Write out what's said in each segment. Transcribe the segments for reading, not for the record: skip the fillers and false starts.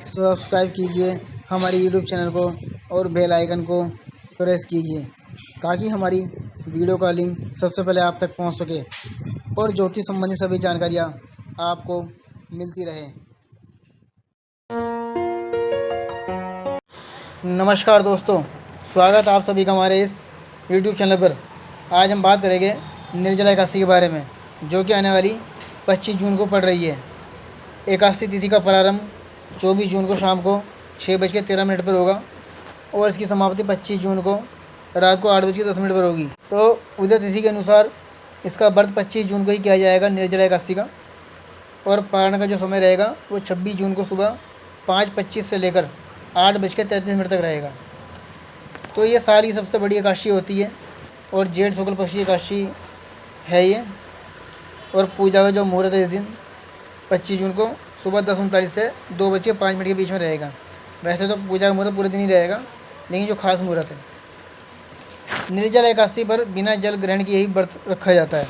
Subscribe कीजिए हमारे YouTube channel को और बेल आइकन को प्रेस कीजिए ताकि हमारी वीडियो का लिंक सबसे पहले आप तक पहुंच सके और ज्योतिष संबंधी सभी जानकारियाँ आपको मिलती रहे। नमस्कार दोस्तों, स्वागत आप सभी का हमारे इस यूट्यूब चैनल पर। आज हम बात करेंगे निर्जला एकादशी के बारे में, जो कि आने वाली 25 जून को पड़ रही है। एकादशी तिथि का प्रारंभ 24 जून को शाम को 6:13 पर होगा और इसकी समाप्ति 25 जून को रात को 8:10 पर होगी। तो उदय तिथि के अनुसार इसका व्रत 25 जून को ही किया जाएगा निर्जला एकादशी का, और पारण का जो समय रहेगा वो 26 जून को सुबह 5:25 से लेकर 8:33 तक रहेगा। तो ये साल की सबसे बड़ी एकादशी होती है और जेठ शुक्ल पक्ष की एकादशी है ये। और पूजा का जो मुहूर्त है इस दिन 25 जून को सुबह 10:39 से 2:05 के बीच में रहेगा। वैसे तो पूजा का मुहूर्त पूरे दिन ही रहेगा, लेकिन जो खास मुहूर्त है निर्जला एकादशी पर बिना जल ग्रहण किए ही व्रत रखा जाता है,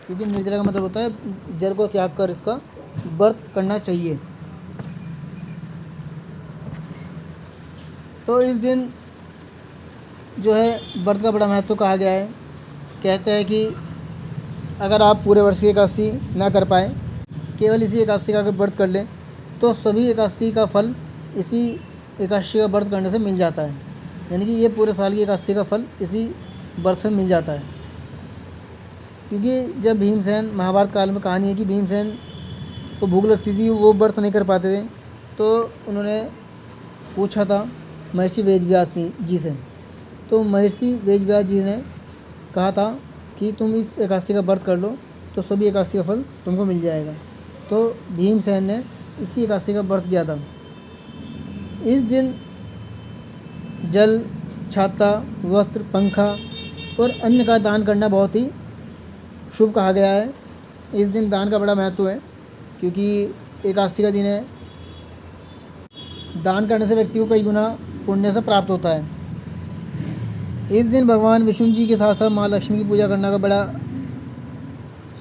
क्योंकि निर्जला का मतलब होता है जल को त्याग कर इसका व्रत करना चाहिए। तो इस दिन जो है व्रत का बड़ा महत्व कहा गया है। कहते हैं कि अगर आप पूरे वर्ष की एकादशी ना कर पाए, केवल इसी एकादशी का अगर व्रत कर लें तो सभी एकादशी का फल इसी एकादशी का व्रत करने से मिल जाता है। यानी कि ये पूरे साल की एकादशी का फल इसी व्रत से मिल जाता है। क्योंकि जब भीमसेन, महाभारत काल में कहानी है कि भीमसेन को भूख लगती थी, वो व्रत नहीं कर पाते थे, तो उन्होंने पूछा था महर्षि वेदव्यास जी से। तो महर्षि वेदव्यास जी ने कहा था कि तुम इस एकादशी का व्रत कर लो तो सभी एकादशी का फल तुमको मिल जाएगा। तो भीमसेन ने इसी एकादशी का व्रत किया था। इस दिन जल, छाता, वस्त्र, पंखा और अन्न का दान करना बहुत ही शुभ कहा गया है। इस दिन दान का बड़ा महत्व है, क्योंकि एकादशी का दिन है। दान करने से व्यक्ति को कई गुना पुण्य से प्राप्त होता है। इस दिन भगवान विष्णु जी के साथ साथ माँ लक्ष्मी की पूजा करने का बड़ा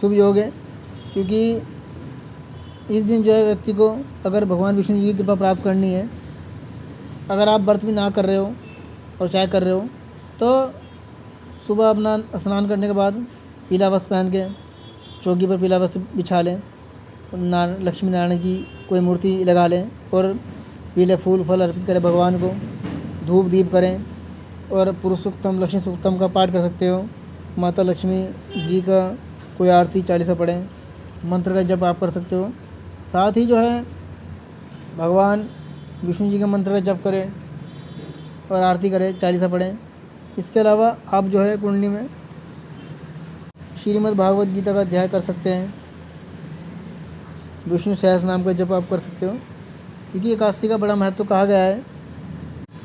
शुभ योग है, क्योंकि इस दिन जो है व्यक्ति को अगर भगवान विष्णु जी की कृपा प्राप्त करनी है, अगर आप व्रत भी ना कर रहे हो और चाहे कर रहे हो, तो सुबह अपना स्नान करने के बाद पीला वस्त्र पहन के चौकी पर पीला वस्त्र बिछा लें, लक्ष्मी नारायण की कोई मूर्ति लगा लें और पीले फूल फल अर्पित करें भगवान को, धूप दीप करें और पुरुष सूक्तम, लक्ष्मी सूक्तम का पाठ कर सकते हो। माता लक्ष्मी जी का कोई आरती 40 पढ़ें, मंत्र का जप आप कर सकते हो। साथ ही जो है भगवान विष्णु जी के मंत्र का जप करें और आरती करें, 40 पढ़ें। इसके अलावा आप जो है कुंडली में श्रीमद् भागवत गीता का अध्याय कर सकते हैं, विष्णु सहस्त्र नाम का जप आप कर सकते हो, क्योंकि एकादशी का बड़ा महत्व कहा गया है।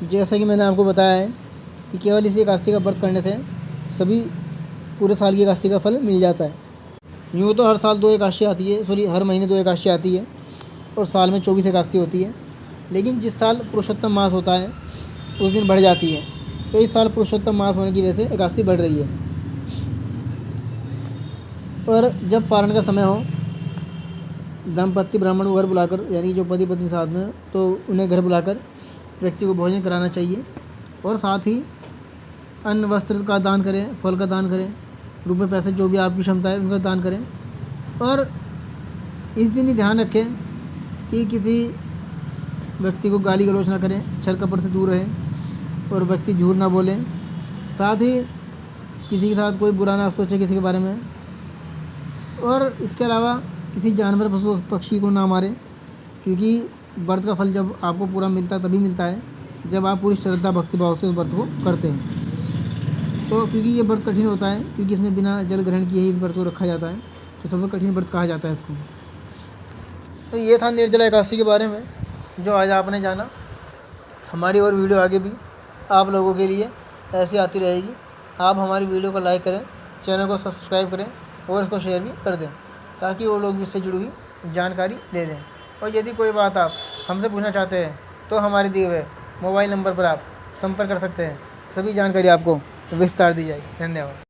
जैसा कि मैंने आपको बताया है कि केवल इसी एकादशी का व्रत करने से सभी पूरे साल की एकादशी का फल मिल जाता है। यूँ तो हर साल 2 एकादशी आती है, हर महीने 2 एकादशी आती है और साल में 24 एकादशी होती है, लेकिन जिस साल पुरुषोत्तम मास होता है उस दिन बढ़ जाती है। तो इस साल पुरुषोत्तम मास होने की वजह से एकादशी बढ़ रही है। और जब पारण का समय हो, दंपत्ति ब्राह्मण को घर बुलाकर, यानी जो पति पत्नी साथ में, तो उन्हें घर बुलाकर व्यक्ति को भोजन कराना चाहिए। और साथ ही अन्न वस्त्र का दान करें, फल का दान करें, रुपये पैसे जो भी आपकी क्षमता है उनका दान करें। और इस दिन ही ध्यान रखें कि किसी व्यक्ति को गाली गलौज ना करें, छल कपट से दूर रहें और व्यक्ति झूठ ना बोले। साथ ही किसी के साथ कोई बुरा ना सोचे किसी के बारे में। और इसके अलावा किसी जानवर, पशु पक्षी को ना मारें, क्योंकि व्रत का फल जब आपको पूरा मिलता है तभी मिलता है जब आप पूरी श्रद्धा भक्तिभाव से उस व्रत को करते हैं। तो क्योंकि ये व्रत कठिन होता है, क्योंकि इसमें बिना जल ग्रहण किए ही इस व्रत को रखा जाता है, तो सबसे कठिन व्रत कहा जाता है इसको। तो ये था निर्जला एकादशी के बारे में जो आज आपने जाना। हमारी और वीडियो आगे भी आप लोगों के लिए ऐसी आती रहेगी। आप हमारी वीडियो को लाइक करें, चैनल को सब्सक्राइब करें और इसको शेयर भी कर दें, ताकि वो लोग भी इससे जुड़ी हुई जानकारी ले लें। और यदि कोई बात आप हमसे पूछना चाहते हैं तो हमारे दिए हुए मोबाइल नंबर पर आप संपर्क कर सकते हैं। सभी जानकारी आपको विस्तार दी जाएगी। धन्यवाद।